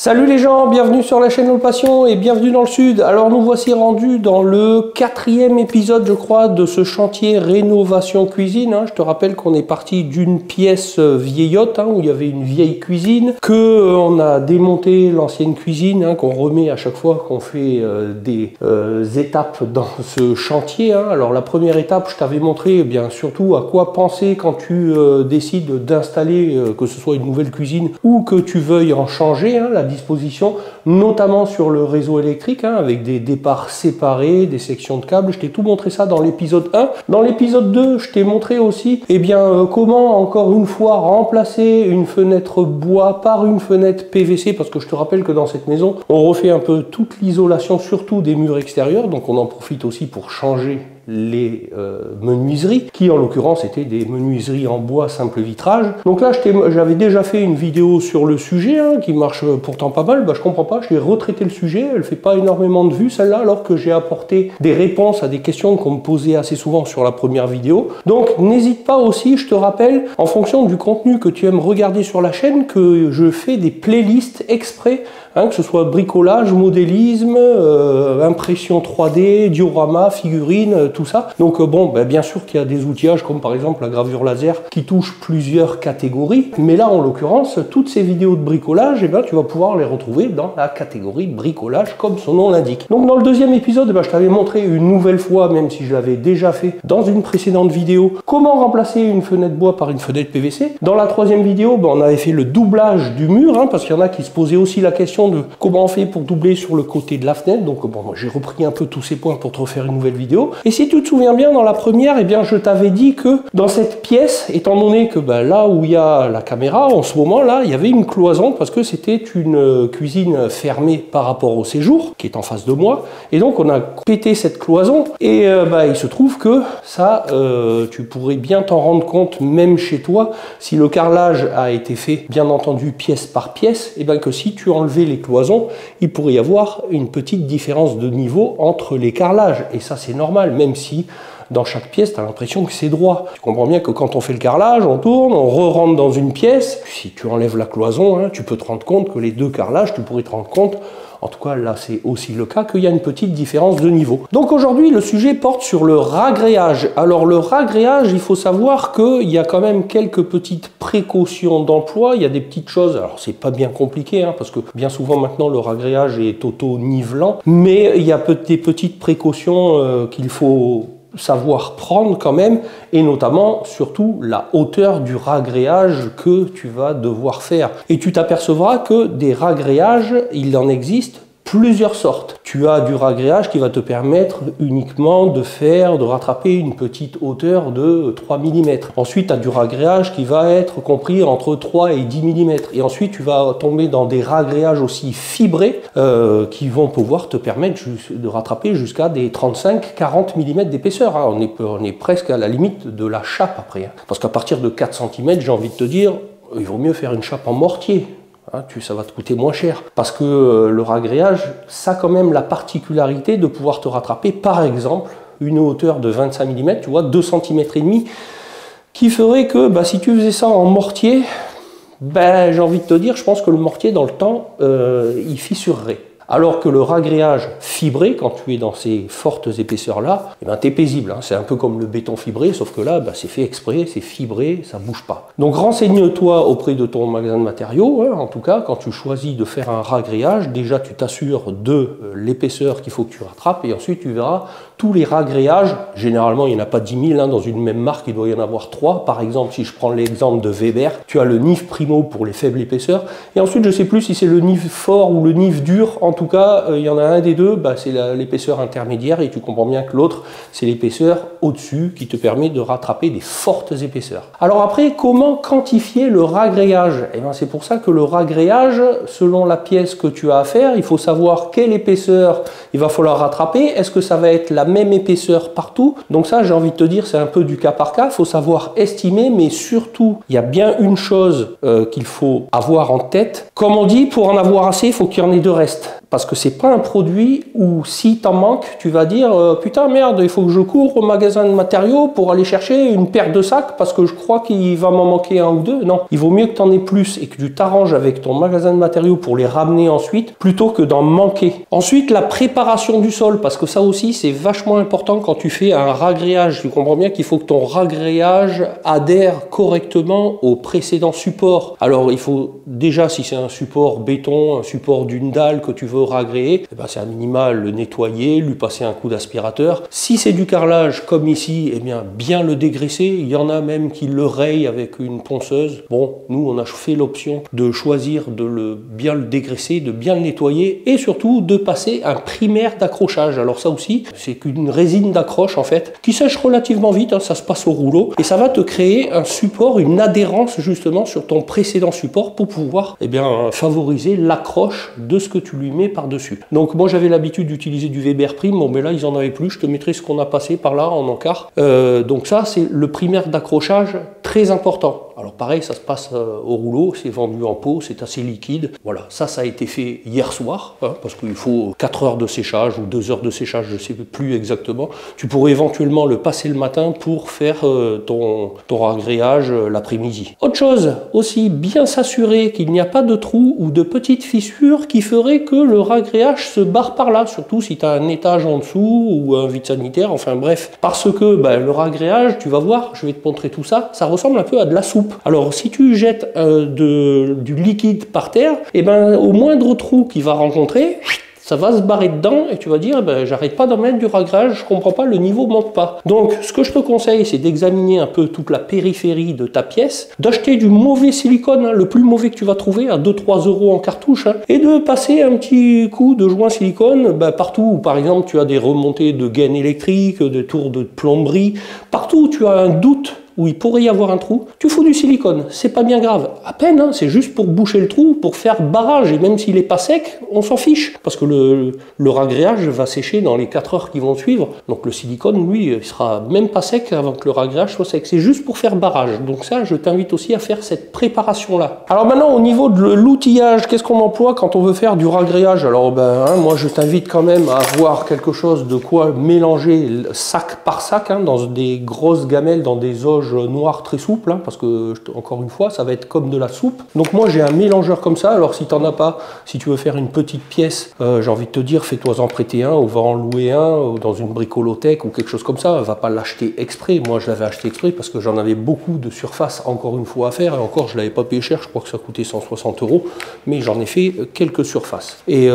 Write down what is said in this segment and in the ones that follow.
Salut les gens, bienvenue sur la chaîne Nos Passions et bienvenue dans le Sud. Alors nous voici rendus dans le 4e épisode, je crois, de ce chantier rénovation cuisine. Je te rappelle qu'on est parti d'une pièce vieillotte, où il y avait une vieille cuisine, qu'on a démonté l'ancienne cuisine, qu'on remet à chaque fois qu'on fait des étapes dans ce chantier. Alors la première étape, je t'avais montré bien surtout à quoi penser quand tu décides d'installer, que ce soit une nouvelle cuisine ou que tu veuilles en changer, la disposition, notamment sur le réseau électrique, avec des départs séparés, des sections de câbles. Je t'ai tout montré ça dans l'épisode 1. Dans l'épisode 2, je t'ai montré aussi comment, encore une fois, remplacer une fenêtre bois par une fenêtre PVC, parce que je te rappelle que dans cette maison, on refait un peu toute l'isolation, surtout des murs extérieurs, donc on en profite aussi pour changer les menuiseries, qui en l'occurrence étaient des menuiseries en bois simple vitrage. Donc là, j'avais déjà fait une vidéo sur le sujet, qui marche pourtant pas mal. Je comprends pas, je vais retraiter le sujet, elle fait pas énormément de vues celle-là, alors que j'ai apporté des réponses à des questions qu'on me posait assez souvent sur la première vidéo. Donc n'hésite pas aussi, je te rappelle, en fonction du contenu que tu aimes regarder sur la chaîne, que je fais des playlists exprès, que ce soit bricolage, modélisme, impression 3D, diorama, figurine, tout ça. Donc bien sûr qu'il y a des outillages comme par exemple la gravure laser qui touche plusieurs catégories, mais là en l'occurrence toutes ces vidéos de bricolage, tu vas pouvoir les retrouver dans la catégorie bricolage comme son nom l'indique. Donc dans le deuxième épisode, je t'avais montré une nouvelle fois, même si je l'avais déjà fait dans une précédente vidéo, comment remplacer une fenêtre bois par une fenêtre PVC. Dans la troisième vidéo, on avait fait le doublage du mur, parce qu'il y en a qui se posaient aussi la question de comment on fait pour doubler sur le côté de la fenêtre. Donc j'ai repris un peu tous ces points pour te refaire une nouvelle vidéo. Et si tu te souviens bien, dans la première, je t'avais dit que dans cette pièce, étant donné que là où il y a la caméra, en ce moment là, il y avait une cloison parce que c'était une cuisine fermée par rapport au séjour qui est en face de moi. Et donc on a pété cette cloison et il se trouve que ça, tu pourrais bien t'en rendre compte même chez toi si le carrelage a été fait, bien entendu, pièce par pièce, que si tu enlevais les cloisons, il pourrait y avoir une petite différence de niveau entre les carrelages. Et ça, c'est normal, même si dans chaque pièce, tu as l'impression que c'est droit. Tu comprends bien que quand on fait le carrelage, on tourne, on re-rentre dans une pièce. Si tu enlèves la cloison, tu peux te rendre compte que les deux carrelages, tu pourrais te rendre compte, en tout cas là c'est aussi le cas, qu'il y a une petite différence de niveau. Donc aujourd'hui le sujet porte sur le ragréage. Alors le ragréage, il faut savoir qu'il y a quand même quelques petites précautions d'emploi, il y a des petites choses, alors c'est pas bien compliqué, parce que bien souvent maintenant le ragréage est auto-nivelant, mais il y a des petites précautions qu'il faut savoir prendre quand même, et notamment surtout la hauteur du ragréage que tu vas devoir faire. Et tu t'apercevras que des ragréages, il en existe plusieurs sortes. Tu as du ragréage qui va te permettre uniquement de rattraper une petite hauteur de 3 mm. Ensuite, tu as du ragréage qui va être compris entre 3 et 10 mm. Et ensuite, tu vas tomber dans des ragréages aussi fibrés qui vont pouvoir te permettre de rattraper jusqu'à des 35-40 mm d'épaisseur. On est presque à la limite de la chape après. Parce qu'à partir de 4 cm, j'ai envie de te dire, il vaut mieux faire une chape en mortier. Ça va te coûter moins cher. Parce que le ragréage, ça a quand même la particularité de pouvoir te rattraper, par exemple, une hauteur de 25 mm, tu vois, 2 cm et demi, qui ferait que si tu faisais ça en mortier, j'ai envie de te dire, je pense que le mortier, dans le temps, il fissurerait. Alors que le ragréage fibré, quand tu es dans ces fortes épaisseurs-là, tu es paisible. C'est un peu comme le béton fibré, sauf que là, c'est fait exprès, c'est fibré, ça ne bouge pas. Donc renseigne-toi auprès de ton magasin de matériaux, en tout cas, quand tu choisis de faire un ragréage, déjà tu t'assures de l'épaisseur qu'il faut que tu rattrapes, et ensuite tu verras tous les ragréages. Généralement, il n'y en a pas 10 000, dans une même marque, il doit y en avoir 3. Par exemple, si je prends l'exemple de Weber, tu as le NIF Primo pour les faibles épaisseurs, et ensuite je ne sais plus si c'est le NIF fort ou le NIF dur. En tout cas, il y en a un des deux, c'est l'épaisseur intermédiaire, et tu comprends bien que l'autre, c'est l'épaisseur au-dessus qui te permet de rattraper des fortes épaisseurs. Alors après, comment quantifier le ragréage? C'est pour ça que le ragréage, selon la pièce que tu as à faire, il faut savoir quelle épaisseur il va falloir rattraper. Est-ce que ça va être la même épaisseur partout? Donc ça, j'ai envie de te dire, c'est un peu du cas par cas. Il faut savoir estimer, mais surtout, il y a bien une chose qu'il faut avoir en tête. Comme on dit, pour en avoir assez, il faut qu'il y en ait de reste. Parce que c'est pas un produit où si t'en manques, tu vas dire putain merde, il faut que je cours au magasin de matériaux pour aller chercher une paire de sacs parce que je crois qu'il va m'en manquer un ou deux. Non, il vaut mieux que t'en aies plus et que tu t'arranges avec ton magasin de matériaux pour les ramener ensuite plutôt que d'en manquer. Ensuite, la préparation du sol, parce que ça aussi c'est vachement important quand tu fais un ragréage. Tu comprends bien qu'il faut que ton ragréage adhère correctement au précédent support. Alors il faut déjà, si c'est un support béton, un support d'une dalle que tu veux ragréer, eh ben, c'est à minima le nettoyer, lui passer un coup d'aspirateur. Si c'est du carrelage comme ici, eh bien le dégraisser. Il y en a même qui le rayent avec une ponceuse. Bon, nous on a fait l'option de choisir de bien le dégraisser, de bien le nettoyer et surtout de passer un primaire d'accrochage. Alors ça aussi, c'est qu'une résine d'accroche en fait, qui sèche relativement vite, hein, ça se passe au rouleau et ça va te créer un support, une adhérence justement sur ton précédent support pour pouvoir favoriser l'accroche de ce que tu lui mets par-dessus. Donc moi j'avais l'habitude d'utiliser du Weber Prime, bon mais là ils en avaient plus, je te mettrai ce qu'on a passé par là en encart. Donc ça c'est le primaire d'accrochage très important. Alors pareil, ça se passe au rouleau, c'est vendu en pot, c'est assez liquide. Voilà, ça a été fait hier soir, hein, parce qu'il faut 4 heures de séchage ou 2 heures de séchage, je ne sais plus exactement. Tu pourrais éventuellement le passer le matin pour faire ton ragréage l'après-midi. Autre chose, aussi bien s'assurer qu'il n'y a pas de trous ou de petites fissures qui feraient que le ragréage se barre par là, surtout si tu as un étage en dessous ou un vide sanitaire, enfin bref. Parce que le ragréage, tu vas voir, je vais te montrer tout ça, ça ressemble un peu à de la soupe. Alors si tu jettes du liquide par terre, au moindre trou qu'il va rencontrer, ça va se barrer dedans et tu vas dire j'arrête pas d'en mettre du ragréage, je comprends pas, le niveau monte pas. Donc ce que je te conseille, c'est d'examiner un peu toute la périphérie de ta pièce, d'acheter du mauvais silicone, hein, le plus mauvais que tu vas trouver à 2-3 € en cartouche, hein, et de passer un petit coup de joint silicone partout où par exemple tu as des remontées de gaines électriques, des tours de plomberie, partout où tu as un doute où il pourrait y avoir un trou, tu fous du silicone, c'est pas bien grave, à peine, hein, c'est juste pour boucher le trou, pour faire barrage, et même s'il n'est pas sec, on s'en fiche, parce que le ragréage va sécher dans les 4 heures qui vont suivre, donc le silicone, lui, il sera même pas sec avant que le ragréage soit sec, c'est juste pour faire barrage, donc ça, je t'invite aussi à faire cette préparation-là. Alors maintenant, au niveau de l'outillage, qu'est-ce qu'on emploie quand on veut faire du ragréage? Alors moi, je t'invite quand même à avoir quelque chose de quoi mélanger sac par sac, hein, dans des grosses gamelles, dans des auges noir très souple, hein, parce que encore une fois ça va être comme de la soupe. Donc moi j'ai un mélangeur comme ça. Alors si tu n'en as pas, si tu veux faire une petite pièce, j'ai envie de te dire fais-toi en prêter un ou va en louer un ou dans une bricolothèque ou quelque chose comme ça. Va pas l'acheter exprès. Moi je l'avais acheté exprès parce que j'en avais beaucoup de surface encore une fois à faire et encore je l'avais pas payé cher, je crois que ça coûtait 160 €, mais j'en ai fait quelques surfaces et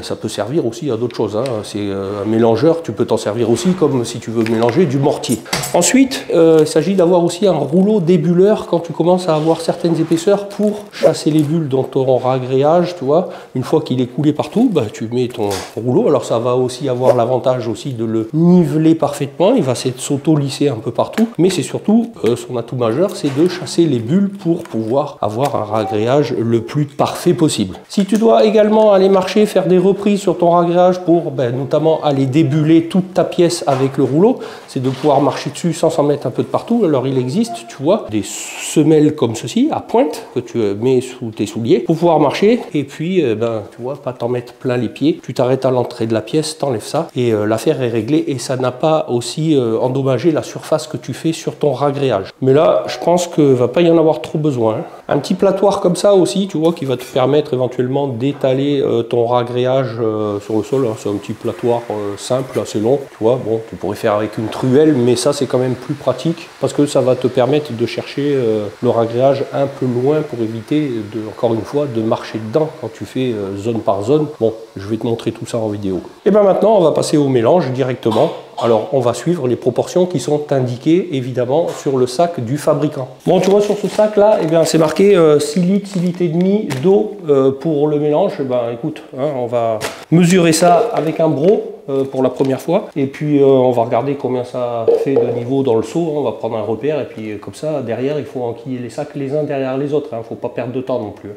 ça peut servir aussi à d'autres choses, hein. C'est un mélangeur, tu peux t'en servir aussi comme si tu veux mélanger du mortier. Ensuite il s'agit d'avoir aussi un rouleau débuleur quand tu commences à avoir certaines épaisseurs pour chasser les bulles dans ton ragréage, tu vois. Une fois qu'il est coulé partout, tu mets ton rouleau. Alors ça va aussi avoir l'avantage aussi de le niveler parfaitement, il va s'auto-lisser un peu partout, mais c'est surtout son atout majeur, c'est de chasser les bulles pour pouvoir avoir un ragréage le plus parfait possible. Si tu dois également aller marcher, faire des reprises sur ton ragréage pour notamment aller débuler toute ta pièce avec le rouleau, c'est de pouvoir marcher dessus sans s'en mettre un peu de partout. Alors il existe, tu vois, des semelles comme ceci, à pointe, que tu mets sous tes souliers pour pouvoir marcher et puis, tu vois, pas t'en mettre plein les pieds. Tu t'arrêtes à l'entrée de la pièce, t'enlèves ça et l'affaire est réglée et ça n'a pas aussi endommagé la surface que tu fais sur ton ragréage. Mais là, je pense que va pas y en avoir trop besoin, hein. Un petit platoir comme ça aussi, tu vois, qui va te permettre éventuellement d'étaler ton ragréage sur le sol, hein. C'est un petit platoir simple, assez long, tu vois. Bon, tu pourrais faire avec une truelle, mais ça c'est quand même plus pratique parce que ça va te permettre de chercher le ragréage un peu loin pour éviter, encore une fois, de marcher dedans quand tu fais zone par zone. Bon, je vais te montrer tout ça en vidéo. Et maintenant, on va passer au mélange directement. Alors, on va suivre les proportions qui sont indiquées, évidemment, sur le sac du fabricant. Bon, tu vois, sur ce sac-là, c'est marqué 6 litres, 6 litres et demi d'eau pour le mélange. Écoute, hein, on va mesurer ça avec un bro pour la première fois. Et puis, on va regarder combien ça fait de niveau dans le seau. On va prendre un repère. Et puis, comme ça, derrière, il faut enquiller les sacs les uns derrière les autres. Il ne faut pas perdre de temps non plus.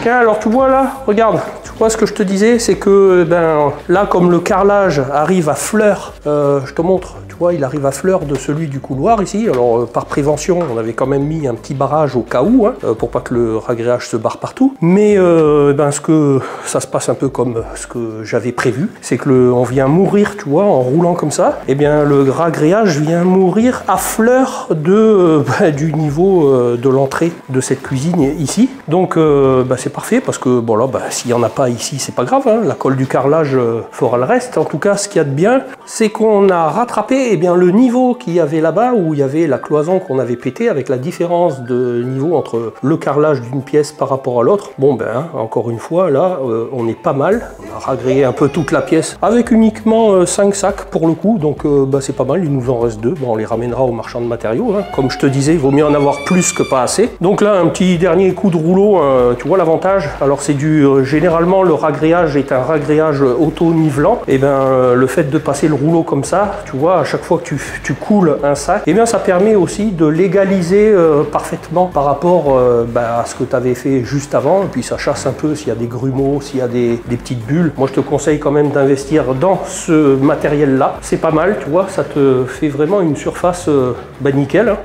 Tiens, alors tu vois là, regarde, tu vois ce que je te disais, c'est que ben, là, comme le carrelage arrive à fleur, je te montre, tu vois, il arrive à fleur de celui du couloir ici. Alors par prévention, on avait quand même mis un petit barrage au cas où, hein, pour pas que le ragréage se barre partout. Mais ben, ce que ça se passe un peu comme ce que j'avais prévu, c'est que on vient mourir, tu vois, en roulant comme ça. Et bien le ragréage vient mourir à fleur de du niveau de l'entrée de cette cuisine ici. Donc bah, c'est parfait parce que bon là, bah, s'il n'y en a pas ici, c'est pas grave, hein, la colle du carrelage fera le reste. En tout cas, ce qu'il y a de bien, c'est qu'on a rattrapé bien, le niveau qu'il y avait là-bas où il y avait la cloison qu'on avait pété avec la différence de niveau entre le carrelage d'une pièce par rapport à l'autre. Bon ben, hein, encore une fois, là, on est pas mal. On a ragréé un peu toute la pièce avec uniquement 5 sacs pour le coup, donc bah, c'est pas mal, il nous en reste 2. Bon, on les ramènera au marchand de matériaux, hein. Comme je te disais, il vaut mieux en avoir plus que pas assez. Donc là, un petit dernier coup de rouleau, tu vois l'avantage. Alors c'est du généralement le ragréage est un ragréage auto-nivelant. Et ben le fait de passer le rouleau comme ça, tu vois, à chaque fois que tu coules un sac, et bien ça permet aussi de l'égaliser parfaitement par rapport bah, à ce que tu avais fait juste avant. Et puis ça chasse un peu s'il y a des grumeaux, s'il y a des petites bulles. Moi je te conseille quand même d'investir dans ce matériel là. C'est pas mal, tu vois, ça te fait vraiment une surface bah, nickel, hein.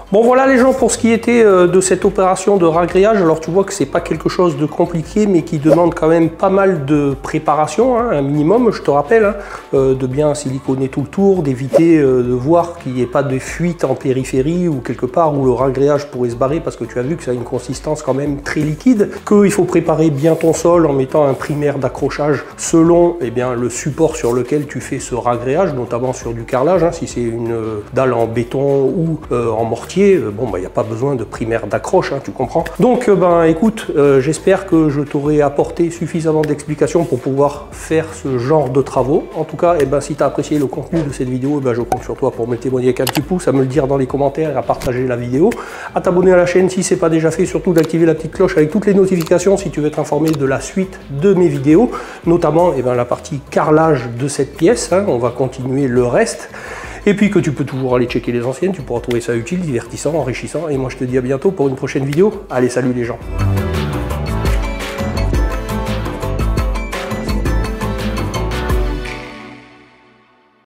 Bon voilà les gens pour ce qui était de cette opération de ragréage. Alors tu vois que c'est pas quelque chose de compliqué mais qui demande quand même pas mal de préparation, hein, un minimum je te rappelle, hein, de bien siliconer tout le tour, d'éviter de voir qu'il n'y ait pas de fuite en périphérie ou quelque part où le ragréage pourrait se barrer parce que tu as vu que ça a une consistance quand même très liquide, qu'il faut préparer bien ton sol en mettant un primaire d'accrochage selon eh bien, le support sur lequel tu fais ce ragréage, notamment sur du carrelage, hein, si c'est une dalle en béton ou en mortier. Bon, bah, il n'y a pas besoin de primaire d'accroche, hein, tu comprends. Donc, ben, écoute, j'espère que je t'aurai apporté suffisamment d'explications pour pouvoir faire ce genre de travaux. En tout cas, ben, si tu as apprécié le contenu de cette vidéo, ben, je compte sur toi pour me le témoigner avec un petit pouce, à me le dire dans les commentaires et à partager la vidéo, à t'abonner à la chaîne si ce n'est pas déjà fait, surtout d'activer la petite cloche avec toutes les notifications si tu veux être informé de la suite de mes vidéos, notamment ben, la partie carrelage de cette pièce, hein, on va continuer le reste. Et puis que tu peux toujours aller checker les anciennes, tu pourras trouver ça utile, divertissant, enrichissant. Et moi je te dis à bientôt pour une prochaine vidéo. Allez, salut les gens.